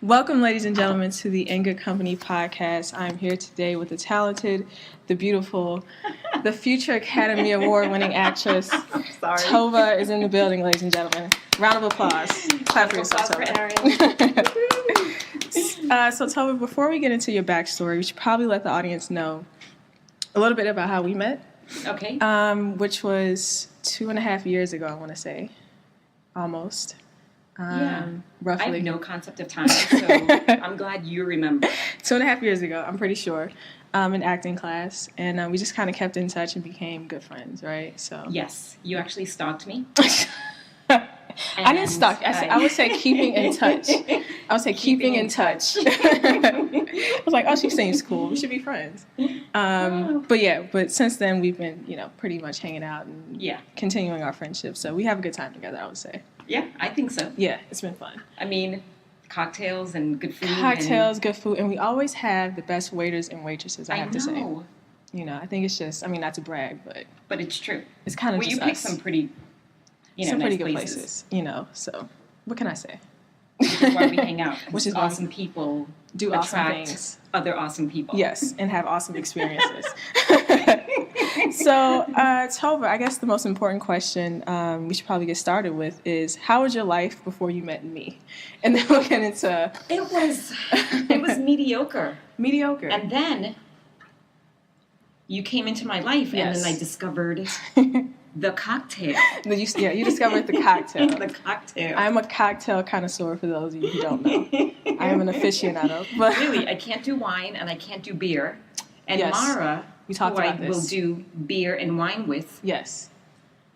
Welcome, ladies and gentlemen, to the In Good Company podcast. I'm here today with the talented, the beautiful, the future Academy Award-winning actress. Tova is in the building, ladies and gentlemen. Round of applause. Clap for yourself, Tova. So, Tova, before we get into your backstory, we should probably let the audience know a little bit about how we met. Okay. Which was 2.5 years ago, I want to say. Almost. Roughly. I have no concept of time, so I'm glad you remember. 2.5 years ago, I'm pretty sure, in acting class. And we just kind of kept in touch and became good friends, right? So yes, you actually stalked me. I didn't stalk. I would say keeping in touch. I would say keeping in touch. I was like, oh, she seems cool. We should be friends. But since then, we've been, pretty much hanging out and continuing our friendship. So we have a good time together, I would say. Yeah, I think so. Yeah, it's been fun. I mean, cocktails and good food. Good food. And we always have the best waiters and waitresses, I have to say. I think it's just, not to brag, but... But it's true. It's kind of just you picked some pretty, some nice pretty good places. So what can I say? Which is why we hang out. Which is awesome people do awesome things. Other awesome people. Yes, and have awesome experiences. So, Tova, I guess the most important question we should probably get started with is, how was your life before you met me? And then we'll get into... It was mediocre. Mediocre. And then you came into my life, and then I discovered the cocktail. You discovered the cocktail. The cocktail. I'm a cocktail connoisseur, for those of you who don't know. I am an aficionado. But really, I can't do wine, and I can't do beer. And Mara... We talked about this. Will do beer and wine with. Yes.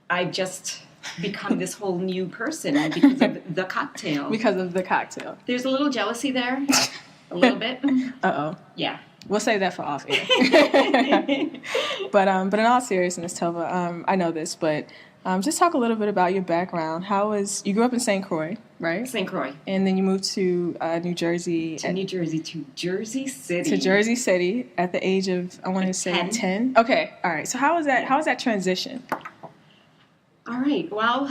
I've just become this whole new person because of the cocktail. Because of the cocktail. There's a little jealousy there. A little bit. Uh-oh. Yeah. We'll save that for off air. But in all seriousness, Tova, I know this, but just talk a little bit about your background. You grew up in St. Croix, right? St. Croix. And then you moved to New Jersey. To Jersey City. To Jersey City at the age of, I want to say 10. Okay, all right. So how was that transition? All right. Well,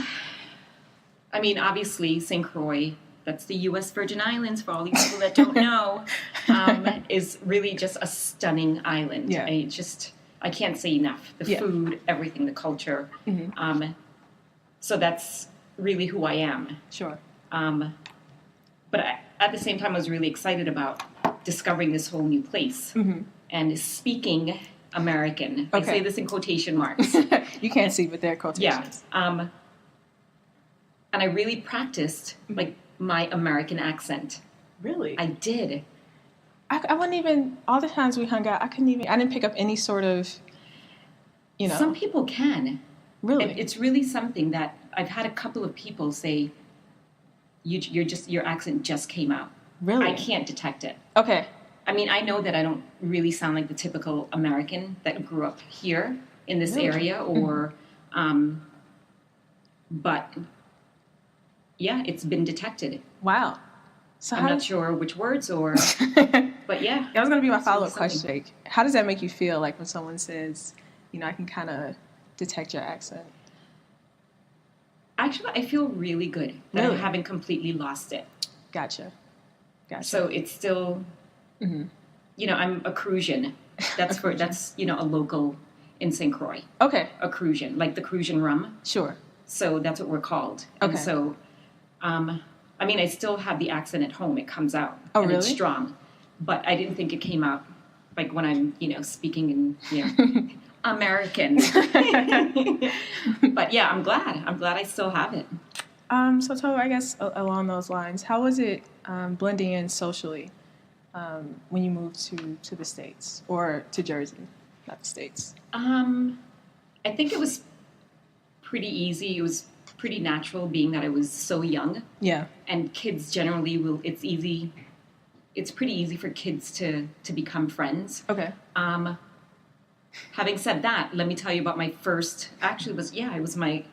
I mean, obviously, St. Croix, that's the U.S. Virgin Islands, for all you people that don't know, is really just a stunning island. Yeah. I can't say enough. The food, everything, the culture. Mm-hmm. So that's really who I am. Sure. But at the same time, I was really excited about discovering this whole new place and speaking American. Okay. I say this in quotation marks. You can't see, but they're quotations. Yeah. And I really practiced my American accent. Really? I did. I wouldn't even, all the times we hung out, I didn't pick up any sort of, Some people can. Really? It's really something that I've had a couple of people say, your accent just came out. Really? I can't detect it. Okay. I mean, I know that I don't really sound like the typical American that grew up here in this area or, but yeah, it's been detected. Wow. So I'm not sure which words but yeah. That was going to be my follow-up question. How does that make you feel, when someone says, I can kind of detect your accent? Actually, I feel really good that I haven't completely lost it. Gotcha. So it's still, I'm a Crusian. That's a local in St. Croix. Okay. A Crusian, like the Crusian rum. Sure. So that's what we're called. Okay. And so, I still have the accent at home. It comes out. Oh, and really? It's strong. But I didn't think it came out when I'm, speaking in, American. But yeah, I'm glad. I still have it. So Tova, I guess along those lines, how was it blending in socially when you moved to the States or to Jersey, not the States? I think it was pretty easy. It was pretty natural, being that I was so young. Yeah. And kids generally it's easy. It's pretty easy for kids to become friends. Okay. Having said that, let me tell you about my first. Actually, it was my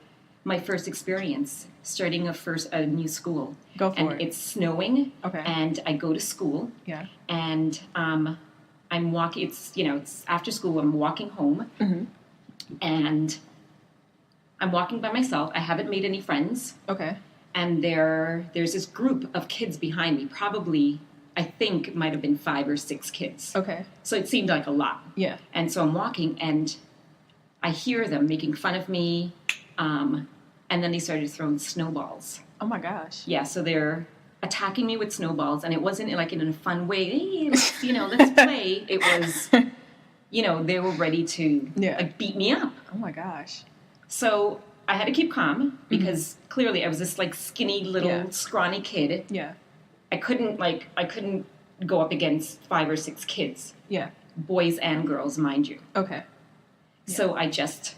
first experience starting a new school. Go for it. And it's snowing. Okay. And I go to school. Yeah. And I'm walking. It's after school. I'm walking home. Mm-hmm. And I'm walking by myself. I haven't made any friends. Okay. and there's this group of kids behind me, probably, I think it might have been 5 or 6 kids. Okay. So it seemed like a lot. Yeah. And so I'm walking, and I hear them making fun of me, and then they started throwing snowballs. Oh my gosh. Yeah, so they're attacking me with snowballs, and it wasn't like in a fun way, hey, let's play. It was, they were ready to like, beat me up. Oh my gosh. So I had to keep calm, because clearly I was this like skinny little scrawny kid. Yeah. I couldn't go up against 5 or 6 kids. Yeah. Boys and girls, mind you. Okay. Yeah. So I just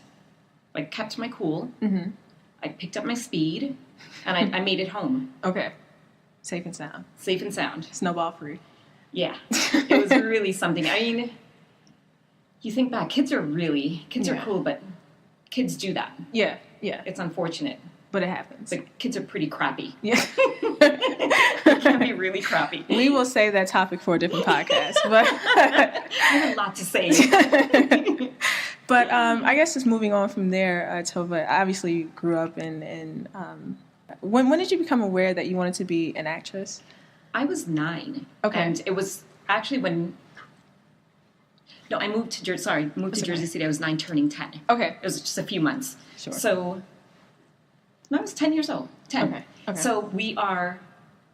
like kept my cool. Mm-hmm. I picked up my speed, and I made it home. Okay. Safe and sound. Safe and sound. Snowball free. Yeah. It was really something. I mean, you think back, kids are cool, but kids do that. Yeah. Yeah. It's unfortunate. But it happens. But kids are pretty crappy. Yeah. They can be really crappy. We will save that topic for a different podcast. But I have a lot to say. But I guess just moving on from there, Tova, obviously you grew up in when did you become aware that you wanted to be an actress? I was 9. Okay. And it was actually I moved to Jersey City. I was 9 turning 10. Okay. It was just a few months. Sure. So, no, I was 10 years old. 10. Okay. So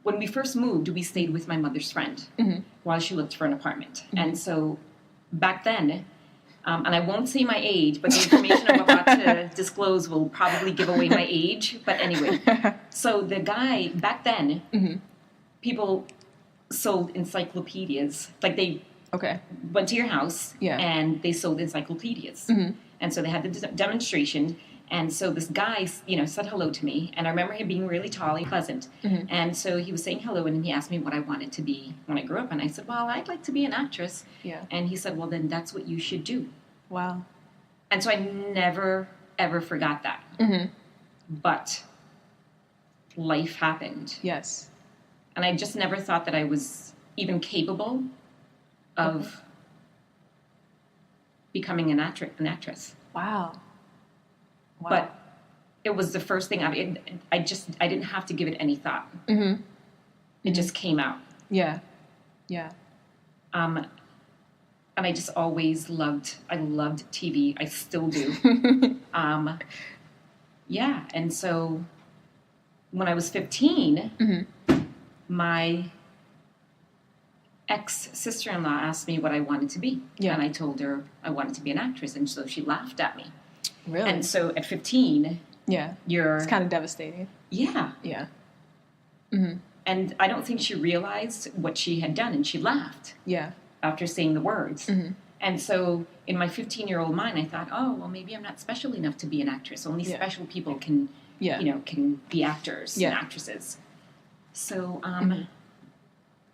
when we first moved, we stayed with my mother's friend while she looked for an apartment. Mm-hmm. And so back then, and I won't say my age, but the information I'm about to disclose will probably give away my age. But anyway, so the guy, back then, people sold encyclopedias. Like they went to your house and they sold encyclopedias. Mm-hmm. And so they had the demonstration. And so this guy, said hello to me. And I remember him being really tall and pleasant. Mm-hmm. And so he was saying hello, and he asked me what I wanted to be when I grew up. And I said, well, I'd like to be an actress. Yeah. And he said, well, then that's what you should do. Wow. And so I never, ever forgot that. Mm-hmm. But life happened. Yes. And I just never thought that I was even capable of becoming an actress. Wow. But it was the first thing I didn't have to give it any thought. Mm-hmm. It just came out. Yeah. Yeah. And I just always loved TV. I still do. Yeah. And so when I was 15, my ex-sister-in-law asked me what I wanted to be. Yeah. And I told her I wanted to be an actress. And so she laughed at me. Really? And so at 15, it's kind of devastating. Yeah. Yeah. Mm-hmm. And I don't think she realized what she had done, and she laughed. Yeah. After saying the words. Mm-hmm. And so in my 15-year-old mind, I thought, oh, well, maybe I'm not special enough to be an actress. Only special people can, can be actors and actresses. So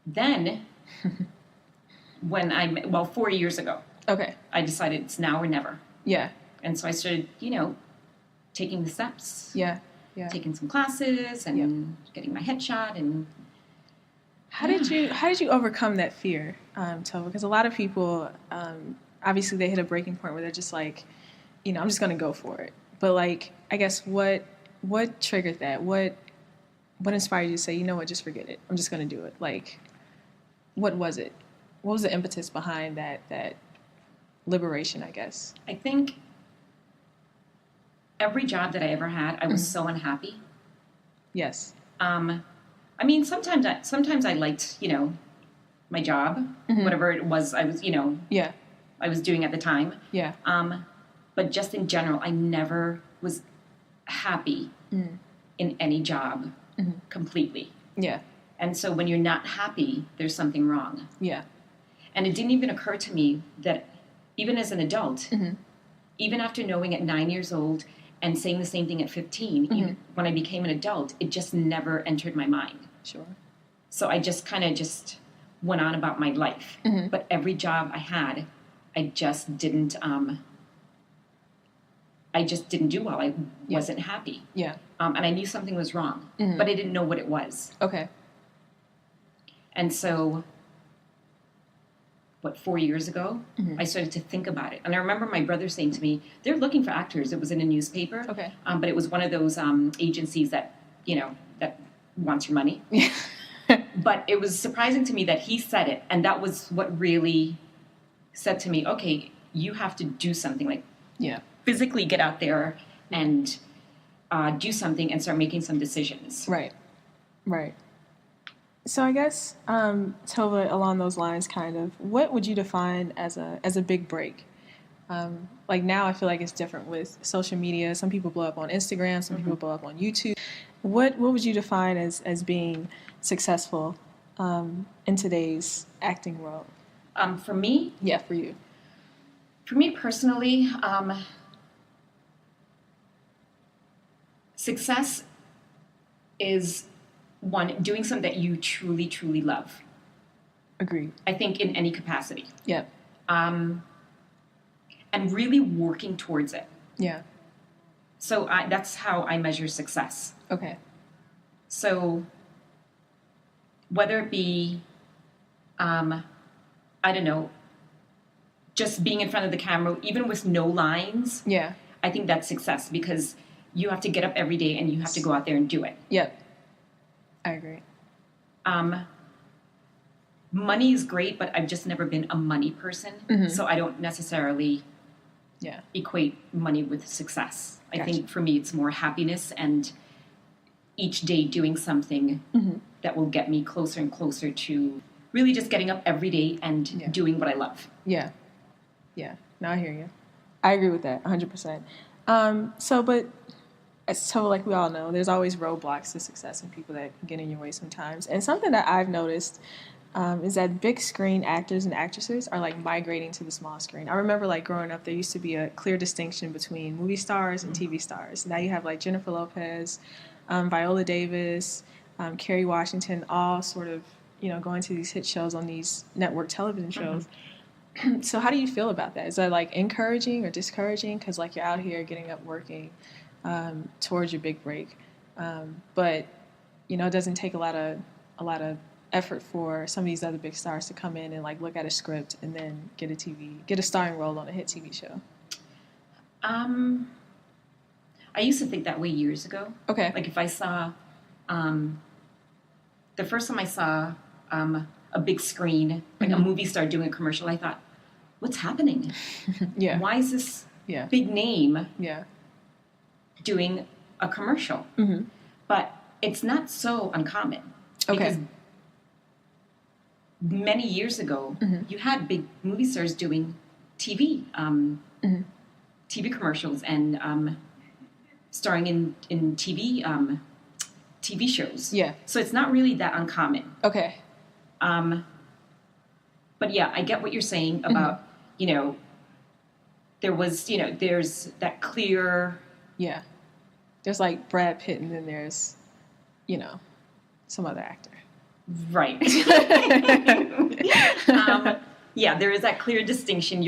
then, when 4 years ago, I decided it's now or never. Yeah. And so I started, taking the steps. Yeah. Yeah. Taking some classes and getting my headshot. And how did you overcome that fear, Tova? Because a lot of people, obviously, they hit a breaking point where they're just like, I'm just going to go for it. But like, I guess what triggered that? What inspired you to say, you know what, just forget it. I'm just going to do it. Like, what was it? What was the impetus behind that liberation, I guess? I think every job that I ever had, I was so unhappy. Yes. I mean, sometimes I liked, my job, whatever it was I was, I was doing at the time. Yeah. But just in general, I never was happy in any job completely. Yeah. And so when you're not happy, there's something wrong. Yeah. And it didn't even occur to me that even as an adult, even after knowing at 9 years old and saying the same thing at 15, when I became an adult, it just never entered my mind. Sure. So I just kind of went on about my life. But every job I had, I just didn't do well. I wasn't happy. Yeah. And I knew something was wrong, but I didn't know what it was. Okay. And so 4 years ago, I started to think about it. And I remember my brother saying to me, they're looking for actors. It was in a newspaper. Okay. But it was one of those agencies that wants your money. But it was surprising to me that he said it, and that was what really said to me, okay, you have to do something, like physically get out there and do something and start making some decisions. Right. So I guess, Tova, along those lines, kind of, what would you define as a big break? Like now I feel like it's different with social media. Some people blow up on Instagram, some people blow up on YouTube. What would you define as being successful in today's acting world? For me? Yeah, for you. For me personally, success is, one, doing something that you truly, truly love. Agreed. I think in any capacity. Yeah. And really working towards it. Yeah. So that's how I measure success. Okay. So whether it be, I don't know, just being in front of the camera, even with no lines, I think that's success, because you have to get up every day and you have to go out there and do it. Yep. I agree. Money is great, but I've just never been a money person, so I don't necessarily equate money with success. I think for me it's more happiness and each day doing something that will get me closer and closer to really just getting up every day and doing what I love. Yeah. No, I hear you. I agree with that 100%. So like we all know, there's always roadblocks to success and people that get in your way sometimes. And something that I've noticed is that big screen actors and actresses are like migrating to the small screen. I remember like growing up, there used to be a clear distinction between movie stars and TV stars. Now you have like Jennifer Lopez, Viola Davis, Kerry Washington, all sort of, going to these hit shows on these network television shows. So how do you feel about that? Is that like encouraging or discouraging? Because like you're out here getting up working towards your big break, but it doesn't take a lot of effort for some of these other big stars to come in and like look at a script and then get a starring role on a hit TV show. I used to think that way years ago. Okay. Like if I saw, the first time I saw a big screen, like a movie star doing a commercial, I thought, what's happening? Why is this big name doing a commercial? But it's not so uncommon. Because many years ago, you had big movie stars doing TV, TV commercials and starring in TV shows. Yeah. So it's not really that uncommon. Okay. But yeah, I get what you're saying about, there was, there's that clear... Yeah. There's like Brad Pitt and then there's, some other actor. Right. There is that clear distinction.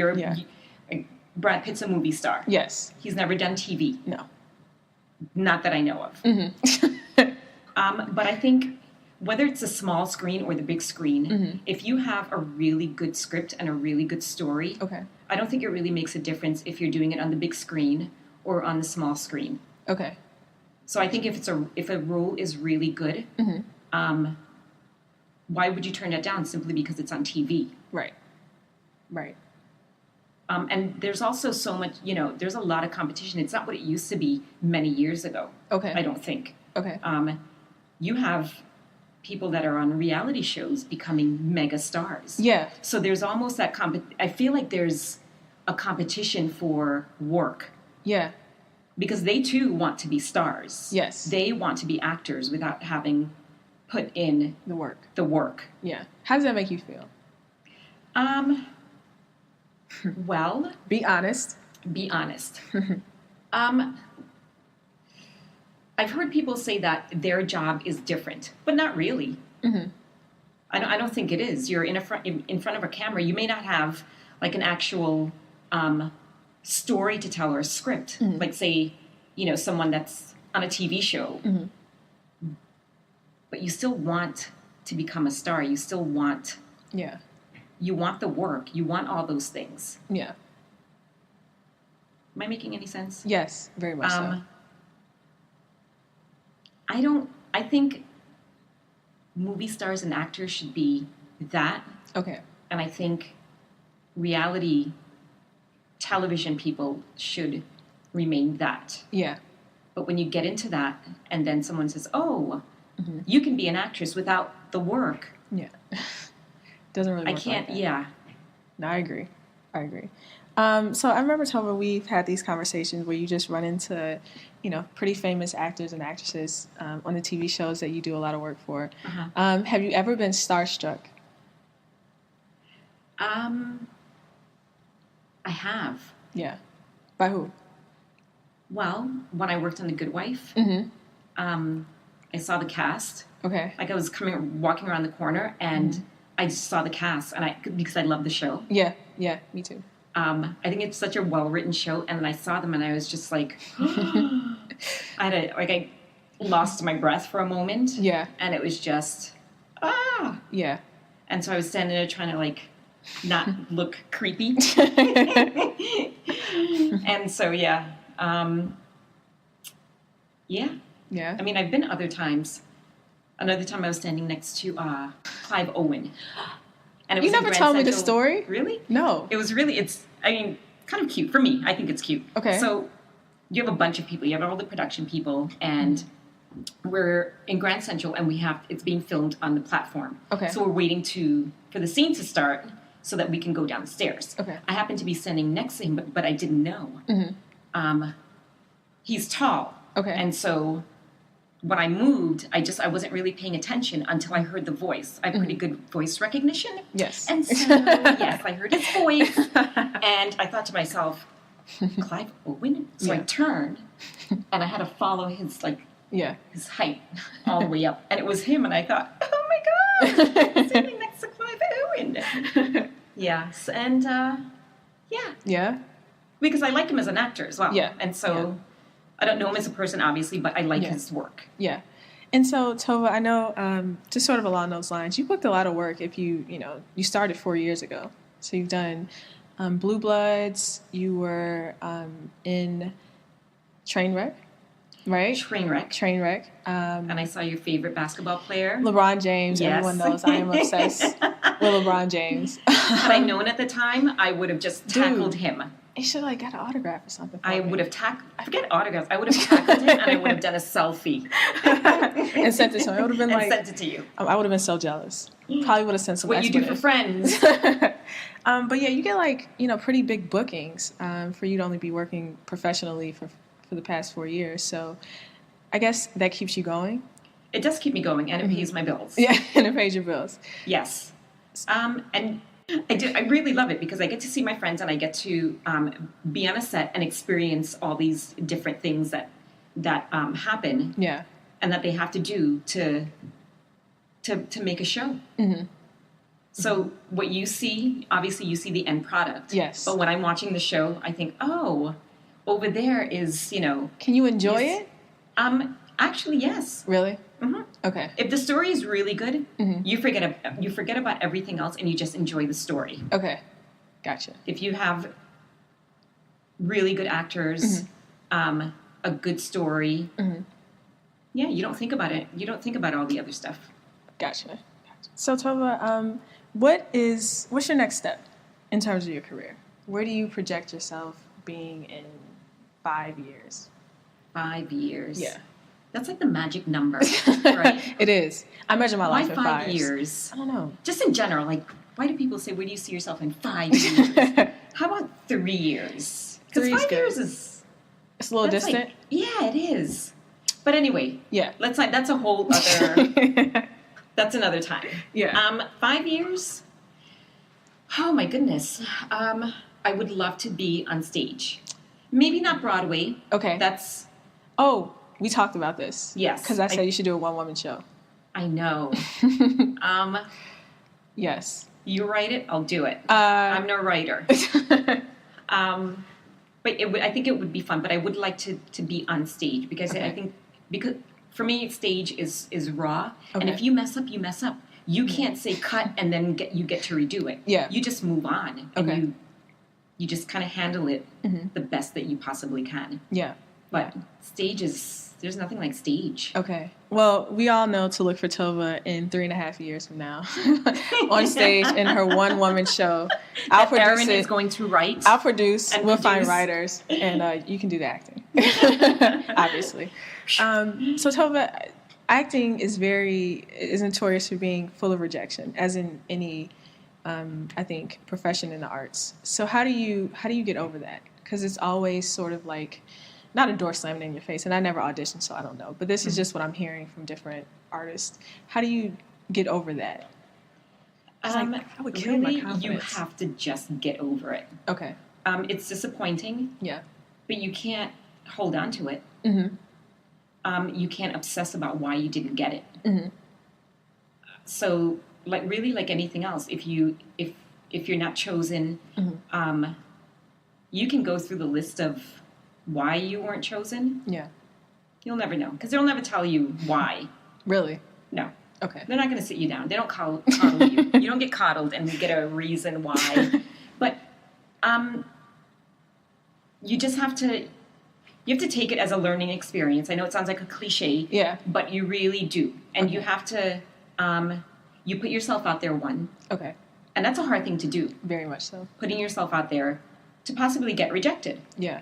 Brad Pitt's a movie star. Yes. He's never done TV. No. Not that I know of. But I think whether it's a small screen or the big screen, if you have a really good script and a really good story, I don't think it really makes a difference if you're doing it on the big screen or on the small screen. Okay. So I think if a role is really good, why would you turn it down simply because it's on TV? Right. And there's also so much, there's a lot of competition. It's not what it used to be many years ago. Okay. I don't think. Okay. You have people that are on reality shows becoming mega stars. Yeah. So there's almost that I feel like there's a competition for work. Yeah. Because they too want to be stars. Yes. They want to be actors without having put in the work. Yeah. How does that make you feel? Well, be honest. I've heard people say that their job is different, but not really. I don't think it is. You're in front of a camera. You may not have like an actual story to tell or a script. Like say, someone that's on a TV show. But you still want to become a star. You still want... Yeah. You want the work. You want all those things. Yeah. Am I making any sense? Yes, very much so. I think movie stars and actors should be that. Okay. And I think reality television people should remain that. Yeah. But when you get into that and then someone says, oh, you can be an actress without the work. Yeah. Doesn't really work I can't, like that. yeah. No, I agree. So I remember, Tova, we've had these conversations where you just run into, pretty famous actors and actresses on the TV shows that you do a lot of work for. Uh-huh. Have you ever been starstruck? I have. Yeah. By who? Well, when I worked on The Good Wife, I saw the cast. Okay. Like I was walking around the corner, and I just saw the cast, and because I love the show. Yeah, me too. I think it's such a well-written show, and I saw them, and I was just like, I lost my breath for a moment. Yeah. And it was just, Yeah. And so I was standing there trying to not look creepy. And so, yeah. Yeah. I mean, I've been other times. Another time I was standing next to Clive Owen. And it was you never told me the story? Really? No. It was really, kind of cute. For me, I think it's cute. Okay. So you have a bunch of people. You have all the production people, and we're in Grand Central, and it's being filmed on the platform. Okay. So we're waiting for the scene to start so that we can go down the stairs. Okay. I happened to be standing next to him, but I didn't know. He's tall. Okay. And so when I moved, I wasn't really paying attention until I heard the voice. I have pretty good voice recognition. Yes. And so, yes, I heard his voice. And I thought to myself, Clive Owen? So I turned, and I had to follow his height all the way up. And it was him, and I thought, oh my God, I'm standing next to Clive Owen. Yes, and Yeah? because I like him as an actor as well. Yeah. And so I don't know him as a person, obviously, but I like his work. Yeah. And so, Tova, I know, just sort of along those lines, you booked a lot of work if you started 4 years ago. So you've done Blue Bloods, you were in Trainwreck, right? Trainwreck. And I saw your favorite basketball player. LeBron James, yes. Everyone knows I am obsessed with LeBron James. Had I known at the time, I would have just tackled him. You should have got an autograph or something. I would have forget autographs. I would have tackled him, and I would have done a selfie. And sent it to him. It would have been sent it to you. I would have been so jealous. Probably would have sent some what you do for friends. But yeah, you get pretty big bookings for you to only be working professionally for the past 4 years. So I guess that keeps you going. It does keep me going, and it pays my bills. Yeah, and it pays your bills. Yes. And I really love it because I get to see my friends, and I get to be on a set and experience all these different things that happen. Yeah. And that they have to do to make a show. Mm-hmm. So what you see, obviously you see the end product. Yes. But when I'm watching the show, I think, oh, over there is, Can you enjoy it? Actually, yes. Really? Mm-hmm. Okay. If the story is really good, you forget about everything else, and you just enjoy the story. Okay. Gotcha. If you have really good actors, a good story, yeah, you don't think about it. You don't think about all the other stuff. Gotcha. So, Tova, what's your next step in terms of your career? Where do you project yourself being in 5 years? 5 years. Yeah. That's like the magic number, right? It is. I measure my life in 5 Why 5 years? I don't know. Just in general, why do people say, where do you see yourself in 5 years? How about 3 years? Because 5 years is... It's a little distant? Yeah, it is. But anyway, yeah. That's a whole other... That's another time. Yeah. 5 years? Oh, my goodness. I would love to be on stage. Maybe not Broadway. Okay. That's... Oh, we talked about this. Yes. Because I said you should do a one-woman show. I know. Yes. You write it, I'll do it. I'm no writer. But I think it would be fun. But I would like to be on stage because I think for me stage is raw. Okay. And if you mess up, you mess up. You can't say cut and then you get to redo it. Yeah. You just move on and okay. you just kind of handle it the best that you possibly can. Yeah. But there's nothing like stage. Okay. Well, we all know to look for Tova in 3.5 years from now on stage in her one-woman show. I'll produce Erin is going to write. I'll produce. We'll find writers, and you can do the acting, obviously. So Tova, acting is notorious for being full of rejection, as in any, I think, profession in the arts. So how do you get over that? Because it's always sort of like, not a door slamming in your face, and I never auditioned, so I don't know. But this is just what I'm hearing from different artists. How do you get over that? I would kill my confidence. You have to just get over it. Okay. It's disappointing. Yeah. But you can't hold on to it. Mm-hmm. You can't obsess about why you didn't get it. Mm-hmm. So, like anything else, if you're not chosen, mm-hmm. You can go through the list of why you weren't chosen. Yeah. You'll never know, because they'll never tell you why. Really? No. Okay. They're not going to sit you down. They don't coddle you. You don't get coddled and get a reason why. But you just have to take it as a learning experience. I know it sounds like a cliche. Yeah. But you really do. And okay. you have to, you put yourself out there, one. Okay. And that's a hard thing to do. Very much so. Putting yourself out there to possibly get rejected. Yeah.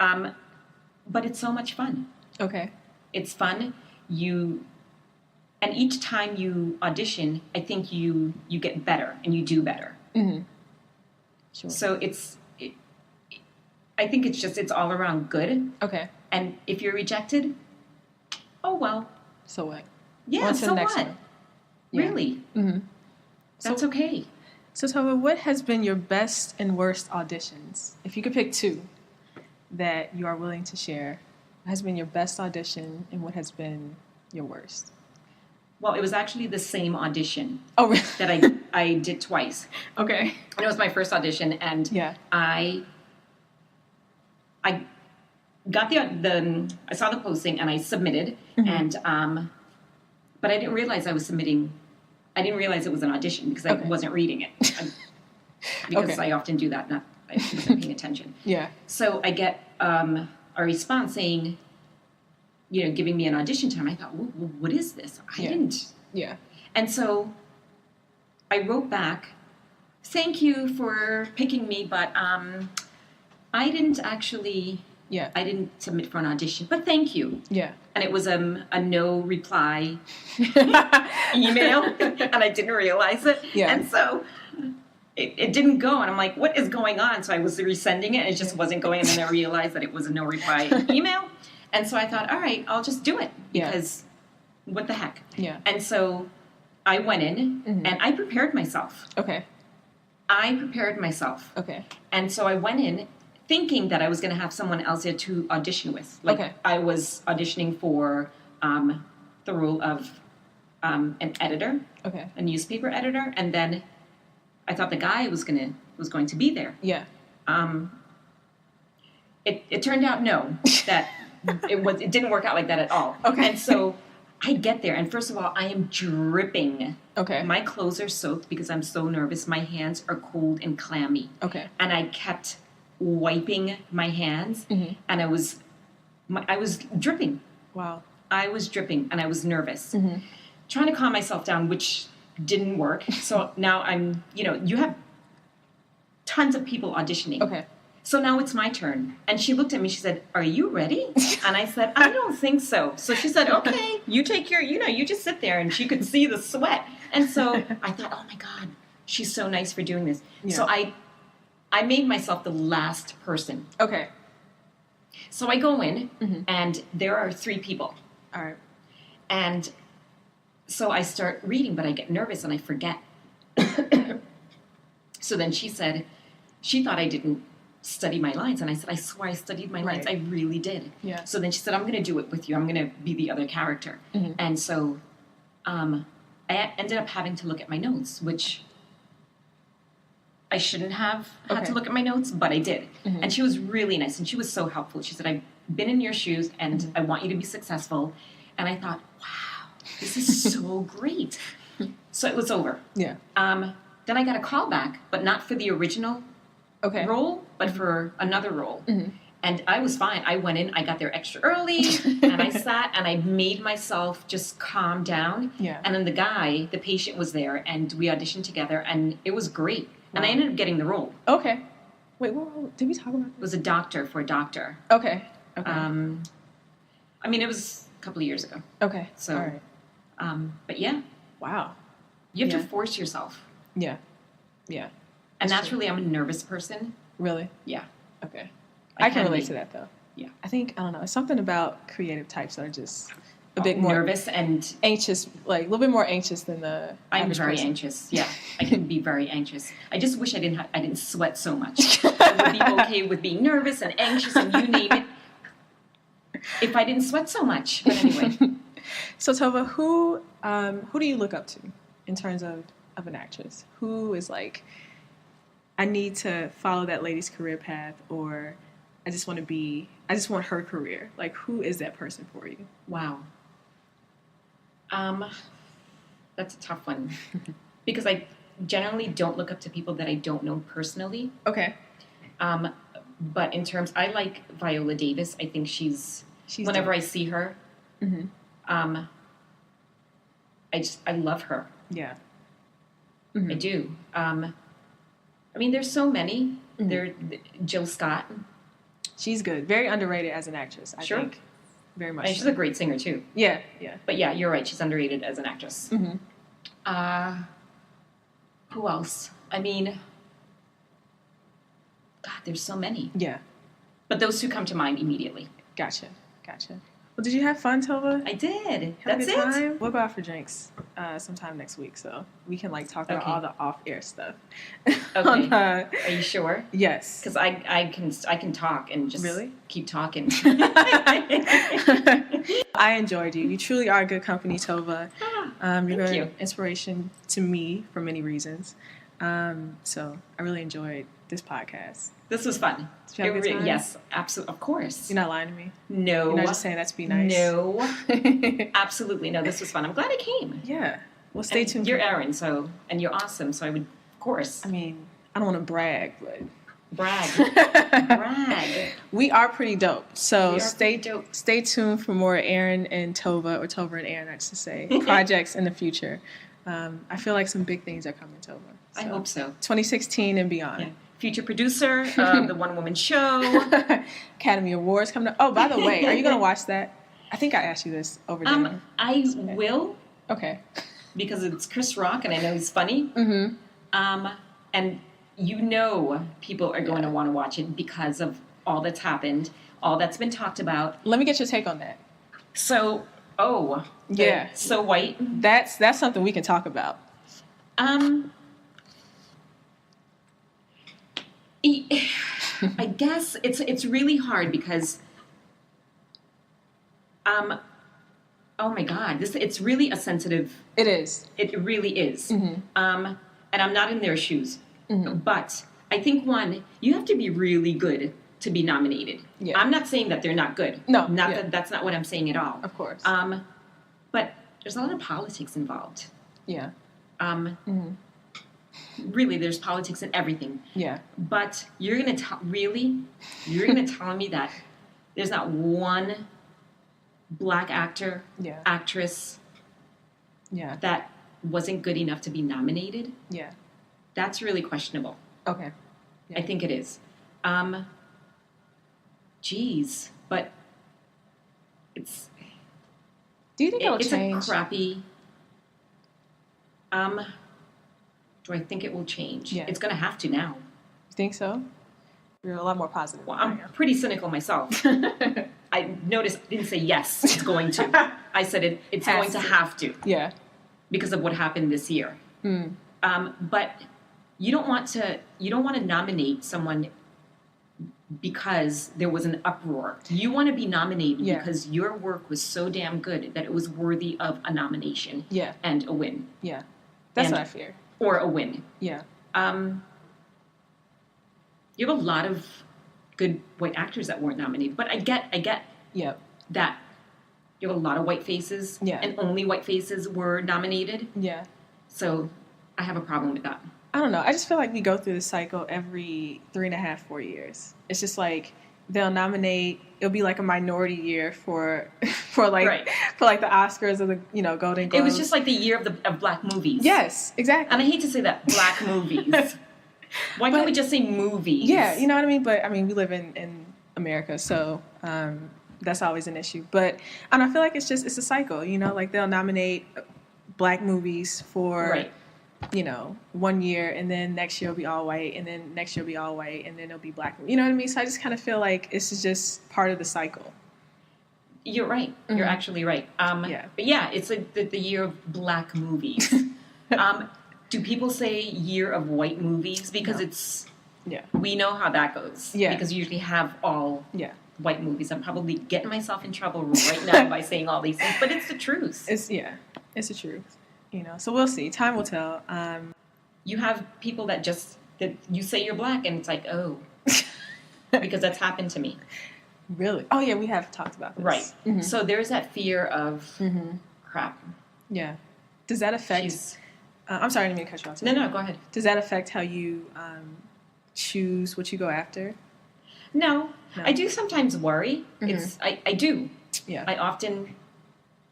But it's so much fun. Okay. It's fun. And each time you audition, I think you get better and you do better. Mm-hmm. Sure. So I think it's all around good. Okay. And if you're rejected, oh well. So what? Yeah, so what? One. Yeah. Really? Mm-hmm. That's okay. So Tova, what has been your best and worst auditions? If you could pick two that you are willing to share, what has been your best audition and what has been your worst? Well, it was actually the same audition. Oh, really? That I did twice. Okay. And it was my first audition, and yeah. I got I saw the posting and I submitted, mm-hmm. and but I didn't realize I was submitting. I didn't realize it was an audition because I wasn't reading it. Because I often do that, I wasn't paying attention. Yeah. So I get a response saying, giving me an audition time. I thought, what is this? I didn't. Yeah. And so I wrote back, thank you for picking me, but I didn't actually... Yeah. I didn't submit for an audition, but thank you. Yeah. And it was a no reply email, and I didn't realize it. Yeah. And so it didn't go, and I'm like, what is going on? So I was resending it, and it just wasn't going, and then I realized that it was a no reply email. And so I thought, all right, I'll just do it, because what the heck? Yeah. And so I went in, mm-hmm. and I prepared myself. Okay. Okay. And so I went in thinking that I was going to have someone else there to audition with. I was auditioning for the role of an editor, a newspaper editor, and then I thought the guy was going to be there. Yeah. It turned out that it didn't work out like that at all. Okay. And so I get there, and first of all, I am dripping. Okay. My clothes are soaked because I'm so nervous. My hands are cold and clammy. Okay. And I kept wiping my hands, mm-hmm. and I was dripping. Wow. I was dripping, and I was nervous. Mm-hmm. Trying to calm myself down, which didn't work. So now I'm, you have tons of people auditioning. Okay. So now it's my turn. And she looked at me, she said, are you ready? And I said, I don't think so. So she said, okay, you take your, you just sit there. And she could see the sweat. And so I thought, oh my God, she's so nice for doing this. Yeah. So I made myself the last person. Okay. So I go in, mm-hmm. and there are 3 people. All right. And so I start reading, but I get nervous and I forget. So then she said, she thought I didn't study my lines. And I said, I swear I studied my lines. I really did. Yeah. So then she said, I'm going to do it with you. I'm going to be the other character. Mm-hmm. And so I ended up having to look at my notes, which I shouldn't have had to look at my notes, but I did. Mm-hmm. And she was really nice, and she was so helpful. She said, I've been in your shoes, and mm-hmm. I want you to be successful. And I thought, wow, this is so great. So it was over. Yeah. Then I got a call back, but not for the original role, but mm-hmm. for another role. Mm-hmm. And I was fine. I went in, I got there extra early, and I sat and I made myself just calm down. Yeah. And then the patient was there, and we auditioned together, and it was great. Wow. And I ended up getting the role. Okay. Wait, what, did we talk about this? It was a doctor for a doctor. Okay. I mean, it was a couple of years ago. Okay. So, all right. But yeah. Wow. You have to force yourself. Yeah. Yeah. And naturally, I'm a nervous person. Really? Yeah. Okay. I can relate to that, though. Yeah. I think, I don't know, it's something about creative types that are just a bit more nervous and anxious, like a little bit more anxious than the I'm very person. anxious. Yeah. I can be very anxious. I just wish I didn't sweat so much. I would be okay with being nervous and anxious and you name it if I didn't sweat so much. But anyway. So Tova, who do you look up to in terms of an actress? Who is like, I need to follow that lady's career path, or I just want her career. Like, who is that person for you? Wow. That's a tough one. Because I generally don't look up to people that I don't know personally. Okay. But in terms, I like Viola Davis. I think she's whenever dope. I see her, Mm-hmm. I love her. Yeah. Mm-hmm. I do. I mean, there's so many. Mm-hmm. Jill Scott. She's good. Very underrated as an actress, I think. Very much. And she's a great singer, too. Yeah, yeah. But yeah, you're right. She's underrated as an actress. Mm-hmm. Who else? I mean, God, there's so many. Yeah. But those two come to mind immediately. Gotcha. Well, did you have fun, Tova? I did. Have That's a good it. time? We'll go out for drinks sometime next week, so we can like talk about all the off-air stuff. Okay. Are you sure? Yes. Because I can talk and just keep talking. I enjoyed you. You truly are good company, Tova. You're an inspiration to me for many reasons. So I really enjoyed this podcast. This was fun. Did you have a good time? Yes, absolutely. Of course. You're not lying to me? No. You're not just saying that to be nice? No. Absolutely. No, this was fun. I'm glad I came. Yeah. Well, stay tuned. You're Erin, and you're awesome, so I would, of course. I mean, I don't want to brag, but... Brag. We are pretty dope. So stay dope. tuned for more Erin and Tova, or Tova and Erin, I should say, projects in the future. I feel like some big things are coming, Tova. So, I hope so. 2016 and beyond. Yeah. Future producer of the One Woman Show. Academy Awards coming up. Oh, by the way, are you going to watch that? I think I asked you this over dinner. I will. Okay. Because it's Chris Rock, and I know he's funny. Mm-hmm. And you know people are going to want to watch it because of all that's happened, all that's been talked about. Let me get your take on that. So, yeah. So white. That's something we can talk about. I guess it's really hard because, oh my God, it's really a sensitive. It is. It really is. Mm-hmm. And I'm not in their shoes, mm-hmm. but I think you have to be really good to be nominated. Yeah. I'm not saying that they're not good. No, that's not what I'm saying at all. Of course. But there's a lot of politics involved. Yeah. Mm-hmm. Really, there's politics in everything. Yeah. But you're gonna tell me that there's not one black actor, actress, that wasn't good enough to be nominated? Yeah. That's really questionable. Okay. Yeah. I think it is. Geez, but it's. Do you think it'll change? It's a crappy. Do I think it will change? Yeah. It's going to have to now. You think so? You're a lot more positive. Well, I'm pretty cynical myself. I noticed I didn't say yes, it's going to. I said it's going to have to. Yeah. Because of what happened this year. Mm. But you don't want to nominate someone because there was an uproar. You want to be nominated because your work was so damn good that it was worthy of a nomination and a win. Yeah. That's what I fear. Or a win. Yeah. You have a lot of good white actors that weren't nominated, but I get that you have a lot of white faces, and only white faces were nominated. Yeah. So I have a problem with that. I don't know. I just feel like we go through this cycle every 3.5, 4 years. It's just like they'll nominate. It'll be like a minority year for like the Oscars or the Golden Globes. It was just like the year of black movies. Yes, exactly. And I hate to say that, black movies. Why can't we just say movies? Yeah, you know what I mean. But I mean, we live in America, so that's always an issue. But I feel like it's a cycle. Like they'll nominate black movies for 1 year, and then next year will be all white, and then next year will be all white, and then it'll be black. You know what I mean? So I just kind of feel like it's just part of the cycle. You're right. Mm-hmm. You're actually right. But yeah, it's like the year of black movies. Do people say year of white movies? Because we know how that goes. Yeah. Because you usually have all white movies. I'm probably getting myself in trouble right now by saying all these things, but it's the truth. It's the truth. So we'll see. Time will tell. You have people that you say you're black, and it's like, oh, because that's happened to me. Really? Oh yeah, we have talked about this. Right. Mm-hmm. So there's that fear of crap. Yeah. Does that affect? I'm sorry, I didn't mean to cut you off. No, go ahead. Does that affect how you choose what you go after? No. I do sometimes worry. Mm-hmm. I do. Yeah.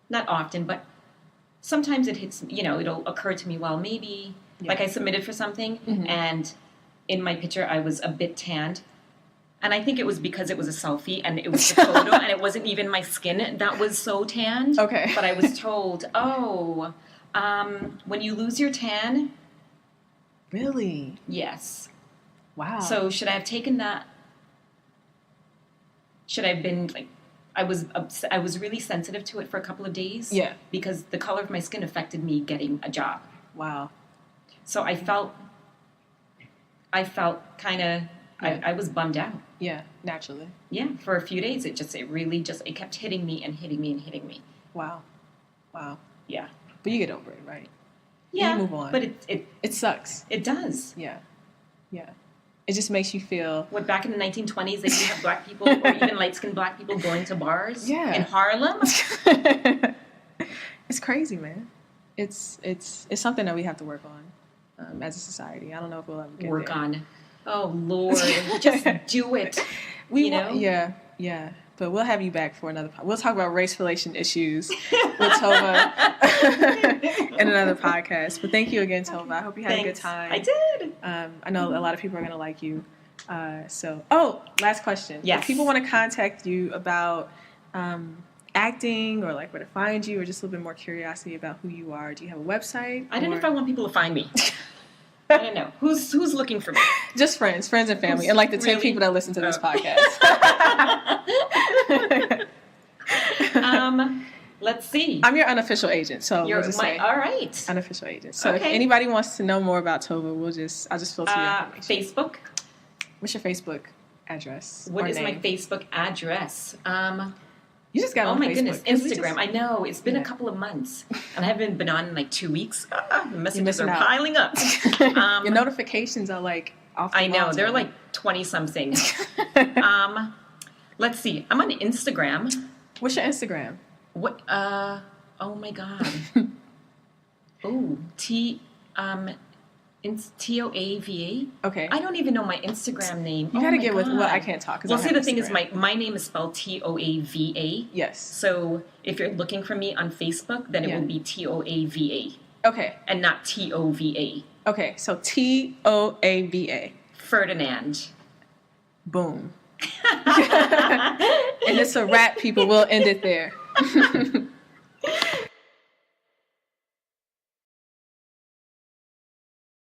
Not often, but sometimes it hits, it'll occur to me, well, maybe, like I submitted for something, and in my picture I was a bit tanned. And I think it was because it was a selfie, and it was a photo, and it wasn't even my skin that was so tanned. Okay. But I was told, when you lose your tan... Really? Yes. Wow. So should I have taken that? Should I have been, like... I was really sensitive to it for a couple of days. Yeah. Because the color of my skin affected me getting a job. Wow. So I felt kind of... I was bummed out. Yeah, naturally. Yeah, for a few days, it kept hitting me and hitting me and hitting me. Wow. Yeah. But you get over it, right? Yeah. You move on. But it sucks. It does. Yeah. It just makes you feel... What, back in the 1920s, they didn't have black people, or even light-skinned black people going to bars? Yeah. In Harlem? It's crazy, man. It's something that we have to work on as a society. I don't know if we'll ever get work there. on. Oh, Lord. Just do it. Yeah. But we'll have you back for another We'll talk about race relation issues with Tova in another podcast. But thank you again, Tova. I hope you had a good time. I did. I know a lot of people are going to like you. Last question. Yes. If people want to contact you about acting, or like where to find you, or just a little bit more curiosity about who you are, do you have a website? I don't know if I want people to find me. I don't know. Who's looking for me? Just friends and family, and like the 10 people that listen to this podcast. Let's see. I'm your unofficial agent, so we'll just say all right. Unofficial agent. So if anybody wants to know more about Tova, I'll just filter your information. Facebook. What's your Facebook address? What is my Facebook address? You just got on Facebook. Oh my goodness, Instagram. I know. It's been a couple of months. And I haven't been on in like 2 weeks. The messages are piling up. Your notifications are like off the I know. wall. They're like 20-something. Let's see. I'm on Instagram. What's your Instagram? What? Oh my God. Toava. Okay. I don't even know my Instagram name. You gotta get with. Well, I can't talk. Well, see, the thing is, my name is spelled Toava. Yes. So if you're looking for me on Facebook, then it will be Toava. Okay. And not Tova. Okay. So Toava. Ferdinand. Boom. And it's a wrap, people. We'll end it there.